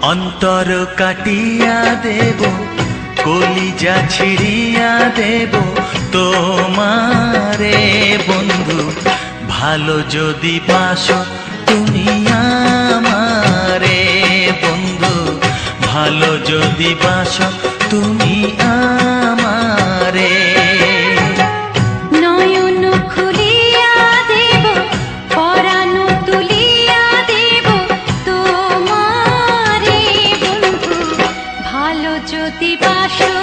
অন্তর কাটিয়া দেব, কলিজা ছিড়িয়া দেব তোমারে বন্ধু। ভালো যদি বাসো তুমি আমারে বন্ধু, ভালো যদি বাসো তুমি আমারে। নয়ন খুলিয়া দেব, পরাণ তুলিয়া দেব তোমারে বন্ধু, ভালো যদি বাসো